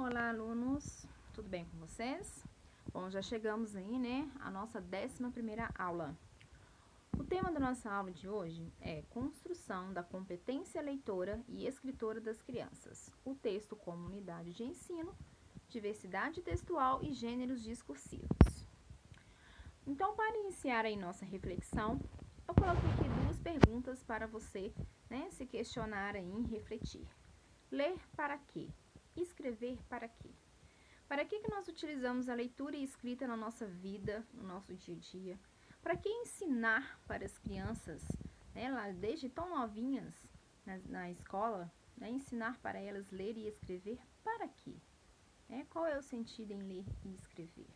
Olá, alunos, tudo bem com vocês? Bom, já chegamos aí, né, à nossa 11ª aula. O tema da nossa aula de hoje é construção da competência leitora e escritora das crianças. O texto como unidade de ensino, diversidade textual e gêneros discursivos. Então, para iniciar aí nossa reflexão, eu coloquei aqui duas perguntas para você, né, se questionar aí e refletir. Ler para quê? Escrever para quê? Para que nós utilizamos a leitura e escrita na nossa vida, no nosso dia a dia? Para que ensinar para as crianças, né, lá desde tão novinhas na escola, né, ensinar para elas ler e escrever para quê? Qual é o sentido em ler e escrever?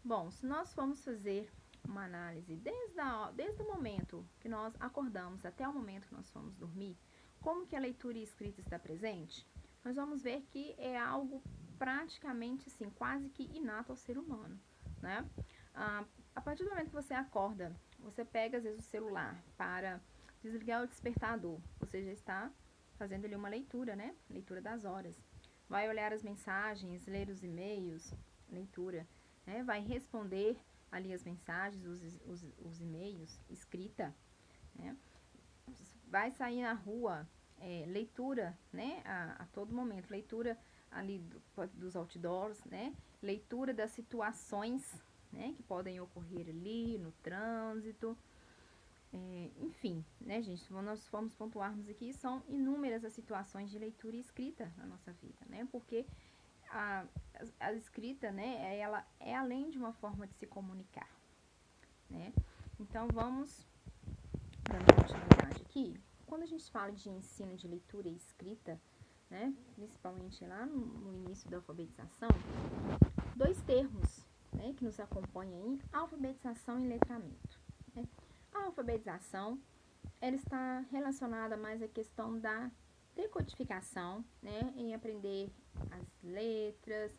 Bom, se nós formos fazer uma análise desde o momento que nós acordamos até o momento que nós vamos dormir, como que a leitura e escrita está presente, nós vamos ver que é algo praticamente assim, quase que inato ao ser humano, né? A partir do momento que você acorda, você pega às vezes o celular para desligar o despertador, você já está fazendo ali uma leitura, né? Leitura das horas. Vai olhar as mensagens, ler os e-mails, leitura, né? Vai responder ali as mensagens, os e-mails, escrita, né? Vai sair na rua, leitura, né? A todo momento, leitura ali dos outdoors, né? Leitura das situações, né? Que podem ocorrer ali no trânsito, enfim, né, gente? Se nós formos pontuarmos aqui, são inúmeras as situações de leitura e escrita na nossa vida, né? Porque a escrita, né, ela é além de uma forma de se comunicar, né? Então, vamos dando continuidade aqui. Quando a gente fala de ensino de leitura e escrita, né, principalmente lá no início da alfabetização, dois termos, né, que nos acompanham aí, alfabetização e letramento, né? A alfabetização, ela está relacionada mais à questão da decodificação, né, em aprender as letras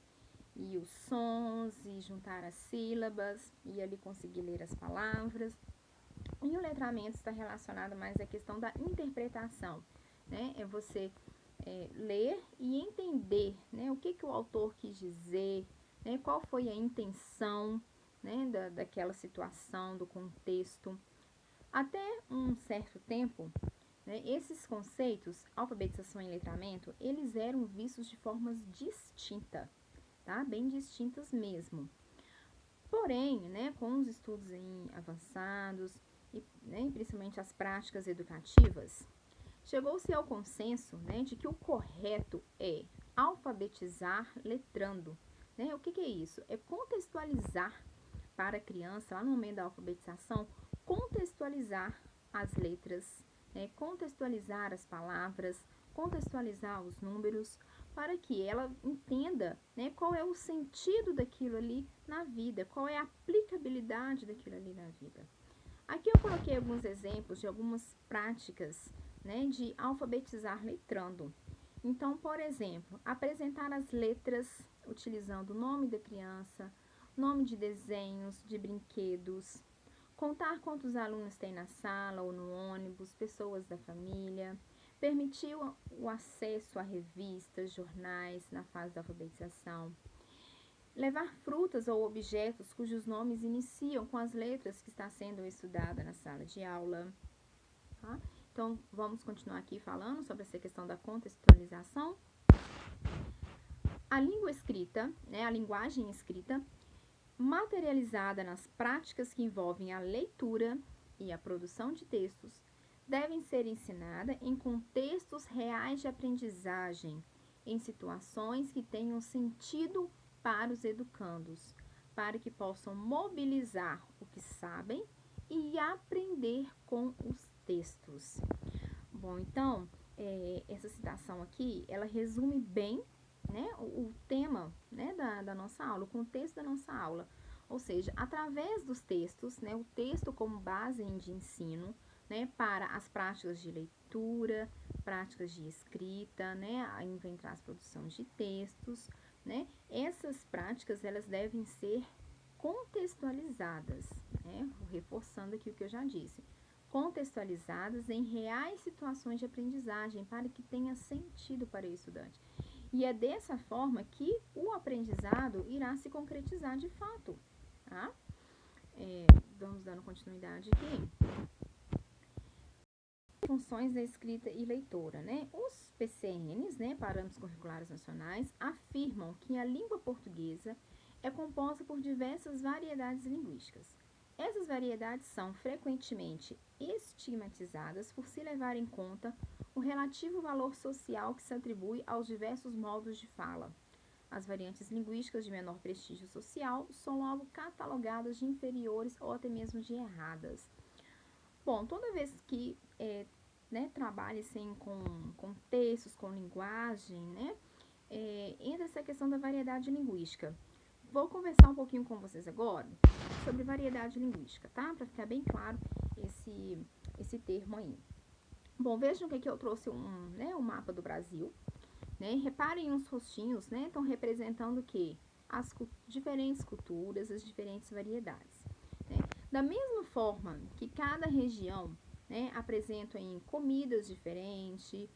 e os sons e juntar as sílabas e ali conseguir ler as palavras. E o letramento está relacionado mais à questão da interpretação, né? É você ler e entender, né, o que o autor quis dizer, né, qual foi a intenção, né, daquela situação, do contexto. Até um certo tempo, né, esses conceitos, alfabetização e letramento, eles eram vistos de formas distintas, tá? Bem distintas mesmo. Porém, né, com os estudos avançados e, né, principalmente as práticas educativas, chegou-se ao consenso, né, de que o correto é alfabetizar letrando, né? O que é isso? É contextualizar para a criança, lá no momento da alfabetização, contextualizar as letras, né, contextualizar as palavras, contextualizar os números, para que ela entenda, né, qual é o sentido daquilo ali na vida, qual é a aplicabilidade daquilo ali na vida. Aqui eu coloquei alguns exemplos de algumas práticas, né, de alfabetizar letrando. Então, por exemplo, apresentar as letras utilizando o nome da criança, nome de desenhos, de brinquedos, contar quantos alunos tem na sala ou no ônibus, pessoas da família, permitir o acesso a revistas, jornais na fase da alfabetização, levar frutas ou objetos cujos nomes iniciam com as letras que está sendo estudada na sala de aula. Tá? Então, vamos continuar aqui falando sobre essa questão da contextualização. A língua escrita, né, a linguagem escrita, materializada nas práticas que envolvem a leitura e a produção de textos, devem ser ensinada em contextos reais de aprendizagem, em situações que tenham sentido para os educandos, para que possam mobilizar o que sabem e aprender com os textos. Bom, então, essa citação aqui, ela resume bem, né, o tema, né, da nossa aula, o contexto da nossa aula. Ou seja, através dos textos, né, o texto como base de ensino, né, para as práticas de leitura, práticas de escrita, né, aí vem traz produção de textos, né, essas práticas, elas devem ser contextualizadas, né, reforçando aqui o que eu já disse, contextualizadas em reais situações de aprendizagem, para que tenha sentido para o estudante. E é dessa forma que o aprendizado irá se concretizar de fato, tá? Vamos dando continuidade aqui. Funções da escrita e leitura, né? Os PCNs, né, Parâmetros Curriculares Nacionais, afirmam que a língua portuguesa é composta por diversas variedades linguísticas. Essas variedades são frequentemente estigmatizadas por se levar em conta o relativo valor social que se atribui aos diversos modos de fala. As variantes linguísticas de menor prestígio social são logo catalogadas de inferiores ou até mesmo de erradas. Bom, toda vez que trabalha assim, com textos, com linguagem, né, entra essa questão da variedade linguística. Vou conversar um pouquinho com vocês agora sobre variedade linguística, tá? Para ficar bem claro esse termo aí. Bom, vejam que aqui eu trouxe um mapa do Brasil, né? Reparem os rostinhos, né? Estão representando o quê? As diferentes culturas, as diferentes variedades. Né? Da mesma forma que cada região, né, apresenta em comidas diferentes,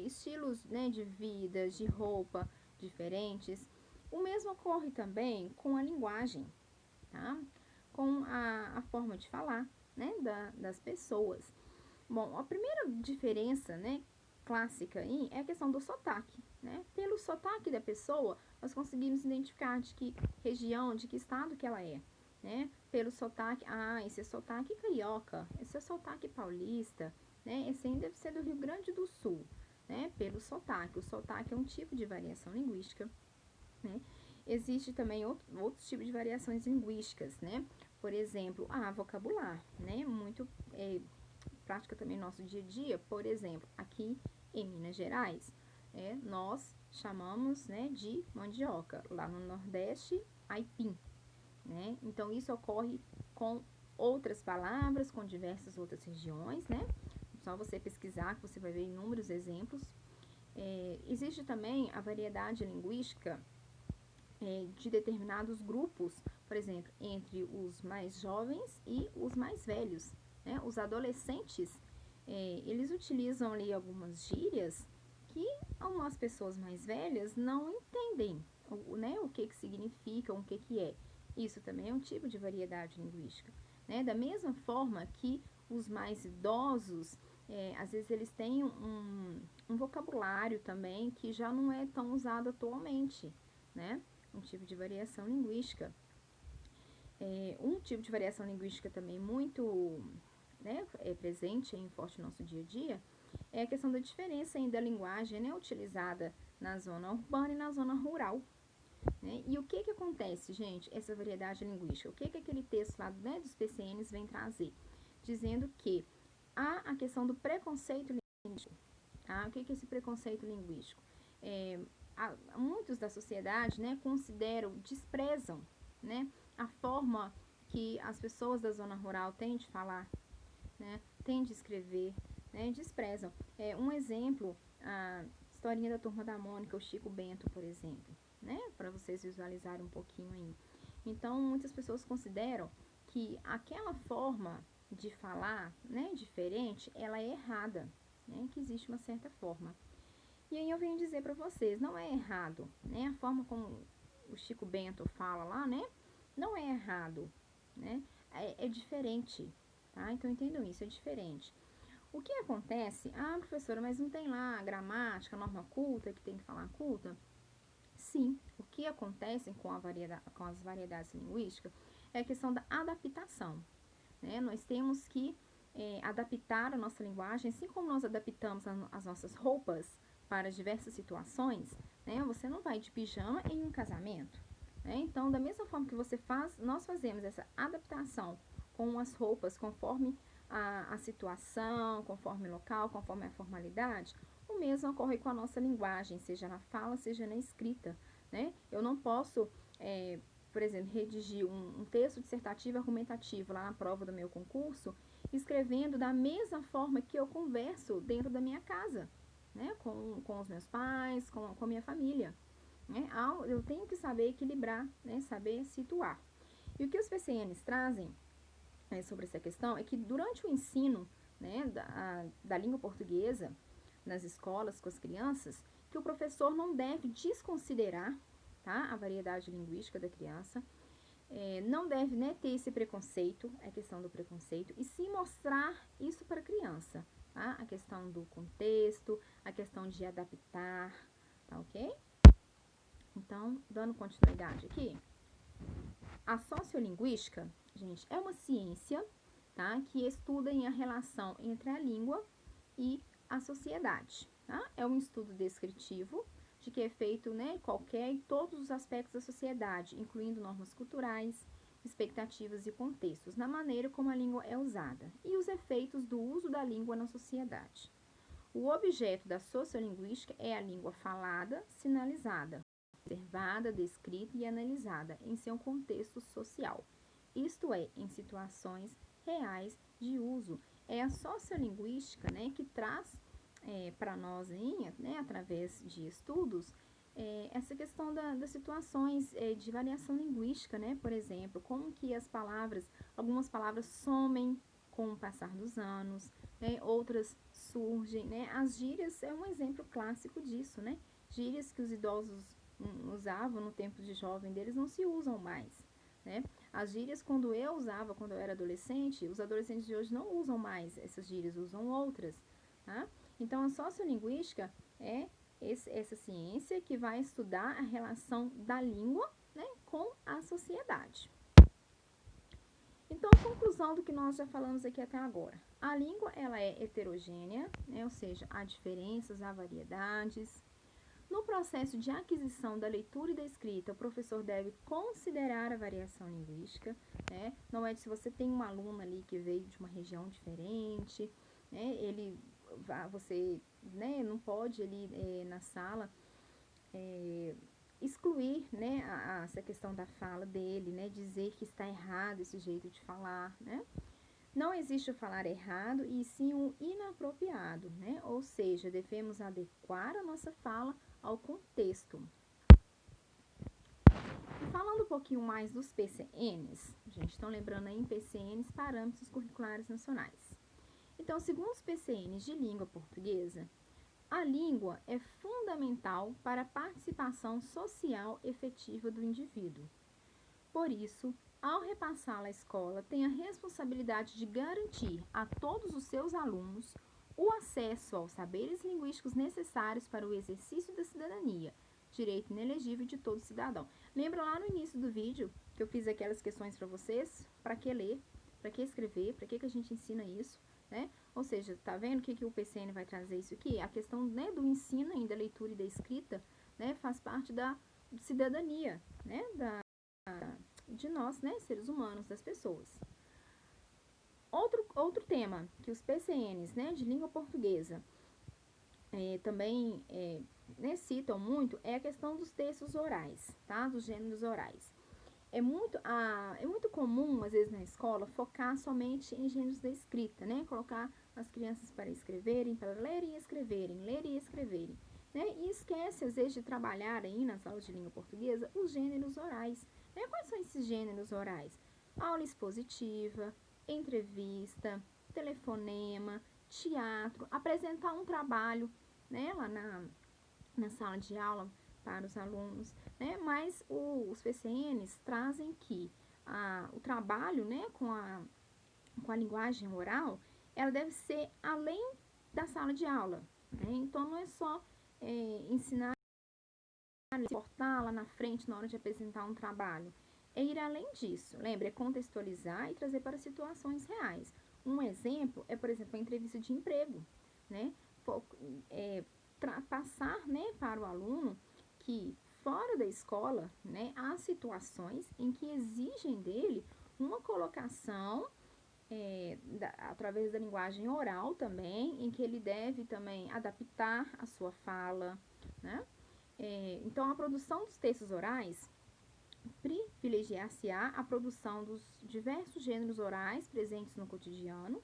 estilos, né, de vida, de roupa diferentes, o mesmo ocorre também com a linguagem, tá? Com a forma de falar, né, das pessoas. Bom, a primeira diferença, né, clássica aí é a questão do sotaque, né? Pelo sotaque da pessoa, nós conseguimos identificar de que região, de que estado que ela é, né? Pelo sotaque, esse é sotaque carioca, esse é sotaque paulista, né? Esse aí deve ser do Rio Grande do Sul, né? Pelo sotaque. O sotaque é um tipo de variação linguística, né? Existe também outros tipos de variações linguísticas, né? Por exemplo, vocabular, né? Muito prática também no nosso dia a dia. Por exemplo, aqui em Minas Gerais, nós chamamos, né, de mandioca. Lá no Nordeste, aipim, né? Então, isso ocorre com outras palavras, com diversas outras regiões, né? Só você pesquisar que você vai ver inúmeros exemplos. Existe também a variedade linguística de determinados grupos, por exemplo, entre os mais jovens e os mais velhos, né? Os adolescentes, eles utilizam ali algumas gírias que algumas pessoas mais velhas não entendem, né? O que significa, o que é. Isso também é um tipo de variedade linguística, né? Da mesma forma que os mais idosos, às vezes eles têm um vocabulário também que já não é tão usado atualmente, né? Um tipo de variação linguística. Um tipo de variação linguística também muito, né, presente em forte no nosso dia a dia é a questão da diferença da linguagem, né, utilizada na zona urbana e na zona rural. Né? E o que acontece, gente, essa variedade linguística? O que aquele texto lá, né, dos PCNs vem trazer? Dizendo que há a questão do preconceito linguístico. Tá? O que é esse preconceito linguístico? Muitos da sociedade, né, desprezam, né, a forma que as pessoas da zona rural têm de falar, né, têm de escrever, né, desprezam. Um exemplo, a historinha da Turma da Mônica, o Chico Bento, por exemplo, né, para vocês visualizarem um pouquinho aí. Então, muitas pessoas consideram que aquela forma de falar, né, diferente, ela é errada, né, que existe uma certa forma. E aí eu venho dizer para vocês, não é errado, né? A forma como o Chico Bento fala lá, né? Não é errado, né? É diferente, tá? Então entendam isso, é diferente. O que acontece? Professora, mas não tem lá a gramática, a norma culta, que tem que falar culta? Sim, o que acontece com as variedades linguísticas é a questão da adaptação, né? Nós temos que adaptar a nossa linguagem, assim como nós adaptamos as nossas roupas para diversas situações, né? Você não vai de pijama em um casamento, né? Então, da mesma forma que você faz, nós fazemos essa adaptação com as roupas conforme a situação, conforme o local, conforme a formalidade. O mesmo ocorre com a nossa linguagem, seja na fala, seja na escrita, né? Eu não posso, por exemplo, redigir um texto dissertativo argumentativo lá na prova do meu concurso, escrevendo da mesma forma que eu converso dentro da minha casa, né? Com os meus pais, com a minha família. Né? Eu tenho que saber equilibrar, né? Saber situar. E o que os PCNs trazem sobre essa questão é que durante o ensino, né, da língua portuguesa nas escolas com as crianças, que o professor não deve desconsiderar, tá, a variedade linguística da criança, não deve, né, ter esse preconceito, a questão do preconceito, e sim mostrar isso para a criança, tá? A questão do contexto, a questão de adaptar, tá ok? Então, dando continuidade aqui, a sociolinguística, gente, é uma ciência, tá, que estuda a relação entre a língua e a sociedade, tá? É um estudo descritivo de que é feito, né, qualquer e todos os aspectos da sociedade, incluindo normas culturais, expectativas e contextos, na maneira como a língua é usada, e os efeitos do uso da língua na sociedade. O objeto da sociolinguística é a língua falada, sinalizada, observada, descrita e analisada em seu contexto social, isto é, em situações reais de uso. É a sociolinguística, né, que traz para nós, né, através de estudos, essa questão das situações de variação linguística, né, por exemplo, como que algumas palavras somem com o passar dos anos, né, outras surgem, né, as gírias é um exemplo clássico disso, né, gírias que os idosos usavam no tempo de jovem deles não se usam mais, né, as gírias quando eu usava, quando eu era adolescente, os adolescentes de hoje não usam mais essas gírias, usam outras, tá? Então, a sociolinguística é essa ciência que vai estudar a relação da língua, né, com a sociedade. Então, conclusão do que nós já falamos aqui até agora. A língua, ela é heterogênea, né, ou seja, há diferenças, há variedades. No processo de aquisição da leitura e da escrita, o professor deve considerar a variação linguística, né? Não é se você tem um aluno ali que veio de uma região diferente, né? Você, né, não pode ali na sala excluir, né, essa questão da fala dele, né, dizer que está errado esse jeito de falar, né? Não existe o falar errado e sim o inapropriado, né? Ou seja, devemos adequar a nossa fala ao contexto. E falando um pouquinho mais dos PCNs, gente, estão lembrando aí em PCNs, Parâmetros Curriculares Nacionais. Então, segundo os PCNs de língua portuguesa, a língua é fundamental para a participação social efetiva do indivíduo. Por isso, ao repassá-la à escola, tem a responsabilidade de garantir a todos os seus alunos o acesso aos saberes linguísticos necessários para o exercício da cidadania, direito inelegível de todo cidadão. Lembra lá no início do vídeo que eu fiz aquelas questões para vocês? Para que ler? Para que escrever? Para que a gente ensina isso? Né? Ou seja, tá vendo o que o PCN vai trazer isso aqui? A questão, né, do ensino ainda, da leitura e da escrita, né, faz parte da cidadania, né, de nós, né, seres humanos, das pessoas. Outro tema que os PCNs, né, de língua portuguesa também né, citam muito é a questão dos textos orais, tá, dos gêneros orais. É muito comum, às vezes, na escola, focar somente em gêneros da escrita, né? Colocar as crianças para escreverem, para lerem e escreverem, né? E esquece, às vezes, de trabalhar aí nas aulas de língua portuguesa os gêneros orais. Né? Quais são esses gêneros orais? Aula expositiva, entrevista, telefonema, teatro, apresentar um trabalho, né? Lá na sala de aula para os alunos, né? Mas os PCNs trazem que o trabalho, né, com a linguagem oral, ela deve ser além da sala de aula, né? Então, não é só ensinar a se portar lá na frente na hora de apresentar um trabalho. É ir além disso, lembra? É contextualizar e trazer para situações reais. Um exemplo é, por exemplo, a entrevista de emprego, né? Passar, né, para o aluno que fora da escola, né, há situações em que exigem dele uma colocação através da linguagem oral também, em que ele deve também adaptar a sua fala, né? Então, a produção dos textos orais privilegiar-se-á a produção dos diversos gêneros orais presentes no cotidiano,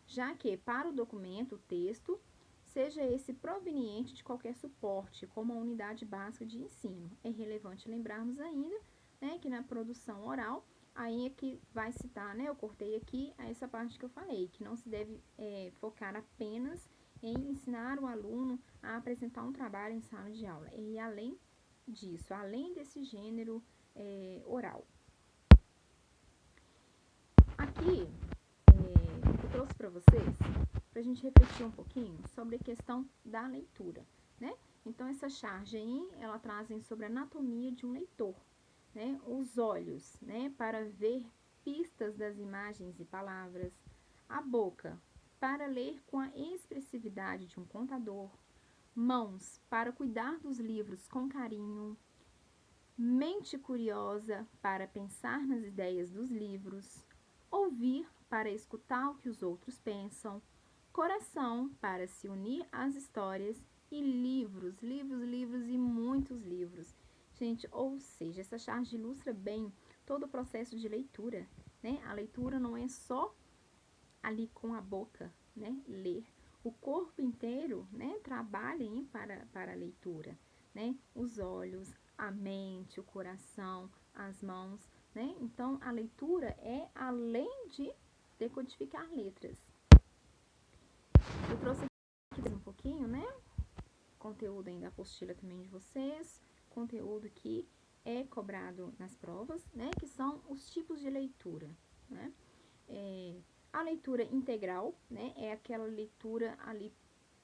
já que, para o documento, o texto, seja esse proveniente de qualquer suporte, como a unidade básica de ensino. É relevante lembrarmos ainda, né, que na produção oral, aí é que vai citar, né, eu cortei aqui essa parte que eu falei, que não se deve focar apenas em ensinar o aluno a apresentar um trabalho em sala de aula. E além disso, além desse gênero oral. Aqui, eu trouxe para vocês, para a gente refletir um pouquinho sobre a questão da leitura, né? Então, essa charge aí, ela trazem sobre a anatomia de um leitor, né? Os olhos, né? Para ver pistas das imagens e palavras. A boca, para ler com a expressividade de um contador. Mãos, para cuidar dos livros com carinho. Mente curiosa, para pensar nas ideias dos livros. Ouvir, para escutar o que os outros pensam. Coração, para se unir às histórias. E livros, livros, livros e muitos livros. Gente, ou seja, essa charge ilustra bem todo o processo de leitura, né? A leitura não é só ali com a boca, né? Ler. O corpo inteiro, né? Trabalha para a leitura, né? Os olhos, a mente, o coração, as mãos, né? Então, a leitura é além de decodificar letras. Eu trouxe aqui um pouquinho, né? Conteúdo ainda da apostila também de vocês, conteúdo que é cobrado nas provas, né? Que são os tipos de leitura, né? A leitura integral, né? É aquela leitura ali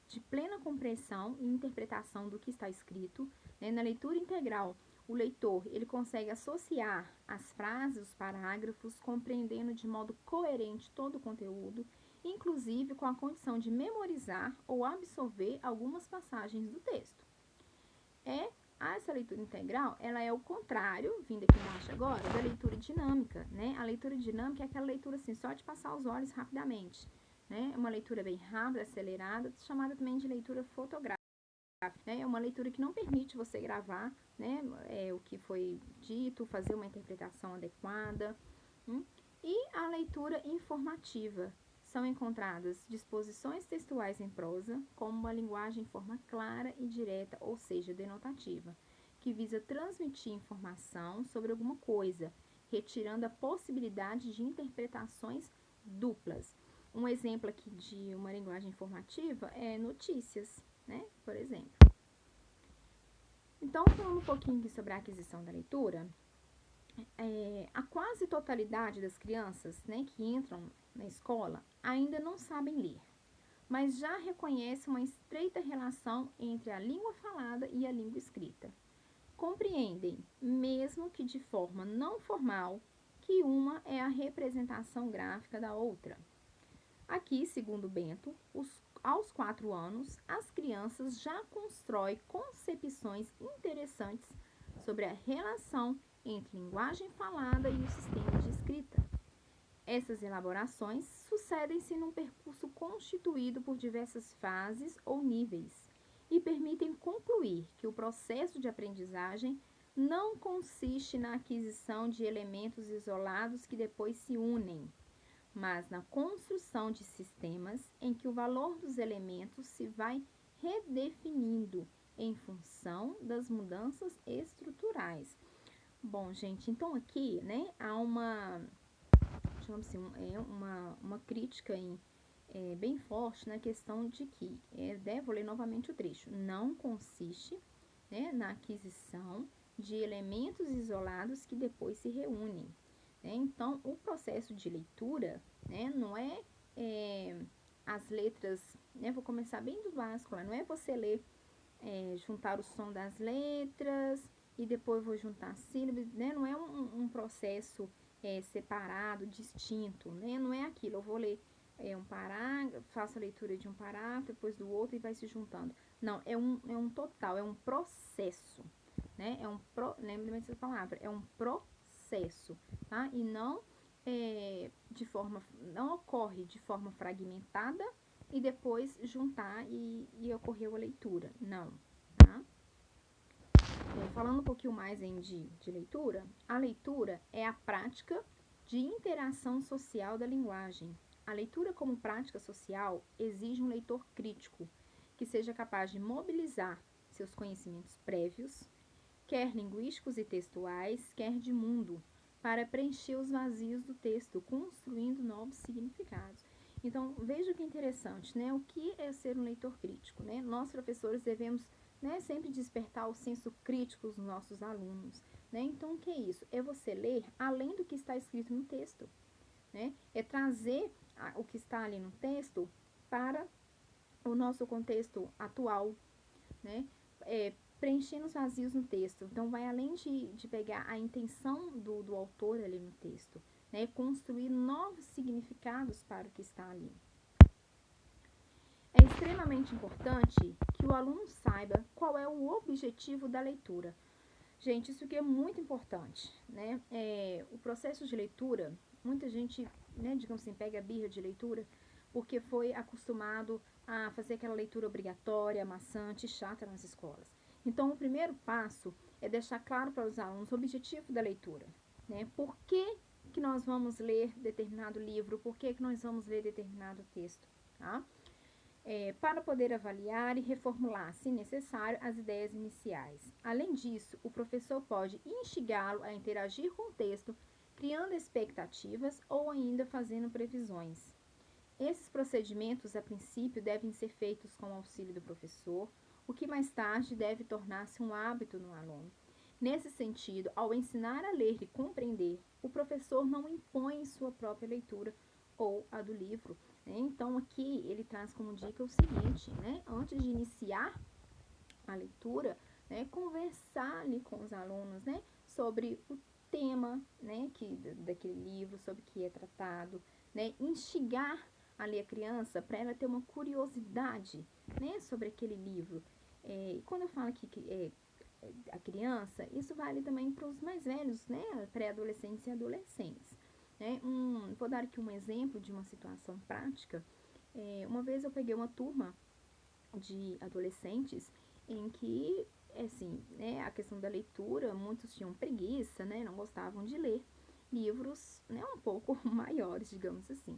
de plena compreensão e interpretação do que está escrito, né? Na leitura integral, o leitor ele consegue associar as frases, os parágrafos, compreendendo de modo coerente todo o conteúdo, inclusive com a condição de memorizar ou absorver algumas passagens do texto. Essa leitura integral, ela é o contrário, vindo aqui embaixo agora, da leitura dinâmica, né? A leitura dinâmica é aquela leitura assim, só de passar os olhos rapidamente, né? É uma leitura bem rápida, acelerada, chamada também de leitura fotográfica. Né? É uma leitura que não permite você gravar, né? O que foi dito, fazer uma interpretação adequada. E a leitura informativa. São encontradas disposições textuais em prosa, como uma linguagem em forma clara e direta, ou seja, denotativa, que visa transmitir informação sobre alguma coisa, retirando a possibilidade de interpretações duplas. Um exemplo aqui de uma linguagem informativa é notícias, né? Por exemplo. Então, falando um pouquinho aqui sobre a aquisição da leitura, a quase totalidade das crianças, né, que entram na escola ainda não sabem ler, mas já reconhecem uma estreita relação entre a língua falada e a língua escrita. Compreendem, mesmo que de forma não formal, que uma é a representação gráfica da outra. Aqui, segundo Bento, aos 4 anos, as crianças já constroem concepções interessantes sobre a relação entre linguagem falada e o sistema de escrita. Essas elaborações sucedem-se num percurso constituído por diversas fases ou níveis e permitem concluir que o processo de aprendizagem não consiste na aquisição de elementos isolados que depois se unem, mas na construção de sistemas em que o valor dos elementos se vai redefinindo em função das mudanças estruturais. Bom, gente, então aqui, né, há uma, digamos assim, uma crítica bem forte na questão de que, vou ler novamente o trecho, não consiste, né, na aquisição de elementos isolados que depois se reúnem. Né? Então, o processo de leitura, né, não é, as letras, né, vou começar bem do básico, não é você ler, juntar o som das letras e depois vou juntar sílabas, né? Não é um processo separado, distinto, né? Não é aquilo, eu vou ler um parágrafo, faço a leitura de um parágrafo, depois do outro e vai se juntando. Não, é um total, é um processo, né? Lembre-me dessa palavra, é um processo, tá? E não não ocorre de forma fragmentada e depois juntar e ocorreu a leitura. Não, tá? Falando um pouquinho mais de leitura, a leitura é a prática de interação social da linguagem. A leitura como prática social exige um leitor crítico, que seja capaz de mobilizar seus conhecimentos prévios, quer linguísticos e textuais, quer de mundo, para preencher os vazios do texto, construindo novos significados. Então, veja que interessante, né? O que é ser um leitor crítico, né? Nós, professores, devemos, né, sempre despertar o senso crítico dos nossos alunos, né? Então, o que é isso? É você ler além do que está escrito no texto, né? É trazer o que está ali no texto para o nosso contexto atual, né? Preenchendo os vazios no texto. Então, vai além de pegar a intenção do autor ali no texto, né? Construir novos significados para o que está ali. É extremamente importante que o aluno saiba qual é o objetivo da leitura. Gente, isso aqui é muito importante, né? O processo de leitura, muita gente, né, digamos assim, pega a birra de leitura porque foi acostumado a fazer aquela leitura obrigatória, maçante, chata nas escolas. Então, o primeiro passo é deixar claro para os alunos o objetivo da leitura, né? Por que nós vamos ler determinado livro, por que nós vamos ler determinado texto, tá? Para poder avaliar e reformular, se necessário, as ideias iniciais. Além disso, o professor pode instigá-lo a interagir com o texto, criando expectativas ou ainda fazendo previsões. Esses procedimentos, a princípio, devem ser feitos com o auxílio do professor, o que mais tarde deve tornar-se um hábito no aluno. Nesse sentido, ao ensinar a ler e compreender, o professor não impõe sua própria leitura ou a do livro, né? Então, aqui ele traz como dica o seguinte, né? Antes de iniciar a leitura, né, conversar ali com os alunos, né, sobre o tema, né, daquele livro, sobre o que é tratado, né, instigar ali a criança para ela ter uma curiosidade, né, sobre aquele livro. E quando eu falo aqui que a criança, isso vale também para os mais velhos, né, pré-adolescentes e adolescentes. Né? Vou dar aqui um exemplo de uma situação prática. Uma vez eu peguei uma turma de adolescentes em que, assim, né, a questão da leitura, muitos tinham preguiça, né, não gostavam de ler livros, né, um pouco maiores, digamos assim.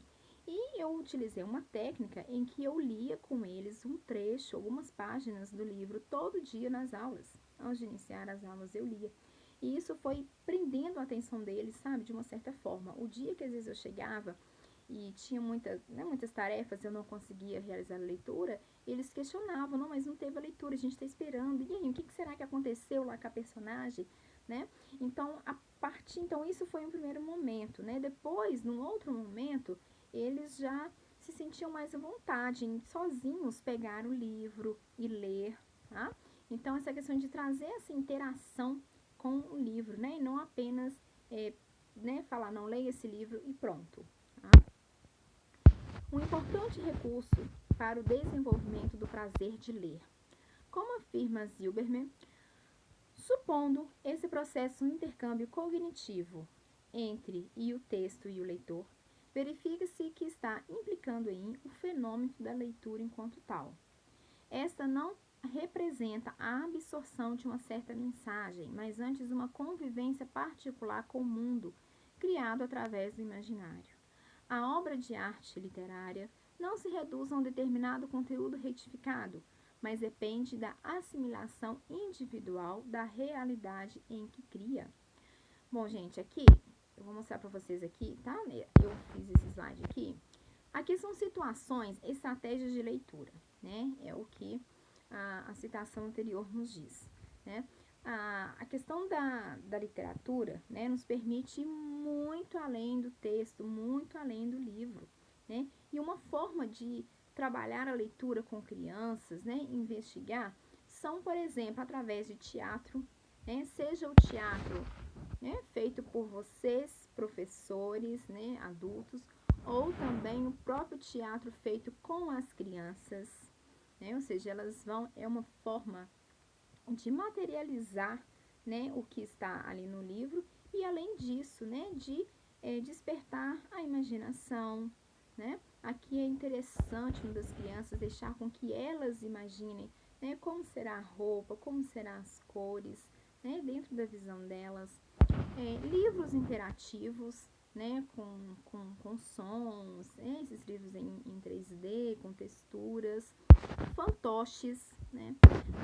E eu utilizei uma técnica em que eu lia com eles um trecho, algumas páginas do livro todo dia nas aulas. Antes de iniciar as aulas eu lia. E isso foi prendendo a atenção deles, sabe, de uma certa forma. O dia que às vezes eu chegava e tinha muitas tarefas, eu não conseguia realizar a leitura, eles questionavam, não, mas não teve a leitura, a gente está esperando, e aí, o que será que aconteceu lá com a personagem, né? Então, então isso foi um primeiro momento, né? Depois, num outro momento, eles já se sentiam mais à vontade em sozinhos pegar o livro e ler, tá? Então, essa questão de trazer essa interação com o livro, né? E não apenas, né, falar, não, leia esse livro e pronto, tá? Um importante recurso para o desenvolvimento do prazer de ler. Como afirma Zilberman, supondo esse processo um intercâmbio cognitivo entre o texto e o leitor, verifica-se que está implicando em o fenômeno da leitura enquanto tal. Esta não representa a absorção de uma certa mensagem, mas antes uma convivência particular com o mundo, criado através do imaginário. A obra de arte literária não se reduz a um determinado conteúdo retificado, mas depende da assimilação individual da realidade em que cria. Bom, gente, aqui, eu vou mostrar para vocês aqui, tá? Eu fiz esse slide aqui. Aqui são situações, estratégias de leitura, né? É o que a citação anterior nos diz, né? A questão da literatura, né, nos permite ir muito além do texto, muito além do livro, né? E uma forma de trabalhar a leitura com crianças, né, investigar, são, por exemplo, através de teatro, né? Seja o teatro, né, feito por vocês, professores, né, adultos, ou também o próprio teatro feito com as crianças, né? Ou seja, elas vão, é uma forma de materializar, né, o que está ali no livro e, além disso, né, de despertar a imaginação, né? Aqui é interessante uma das crianças deixar com que elas imaginem, né, como será a roupa, como serão as cores, né, dentro da visão delas. Livros interativos, né, com sons, né, esses livros em 3D, com texturas, fantoches, né,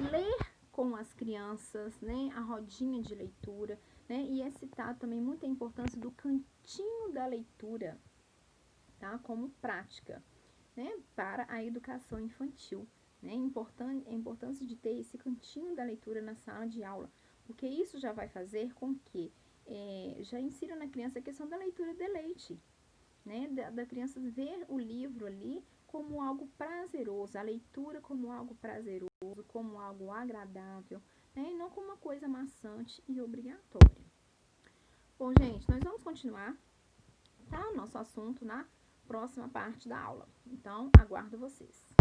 ler com as crianças, né, a rodinha de leitura, né, e é citado também muita importância do cantinho da leitura, tá, como prática. né, para a educação infantil, né? A importância de ter esse cantinho da leitura na sala de aula, porque isso já vai fazer com que já insira na criança a questão da leitura de deleite, né? Da criança ver o livro ali como algo prazeroso, a leitura como algo prazeroso, como algo agradável, né? E não como uma coisa maçante e obrigatória. Bom, gente, nós vamos continuar, tá? O nosso assunto na próxima parte da aula. Então, aguardo vocês.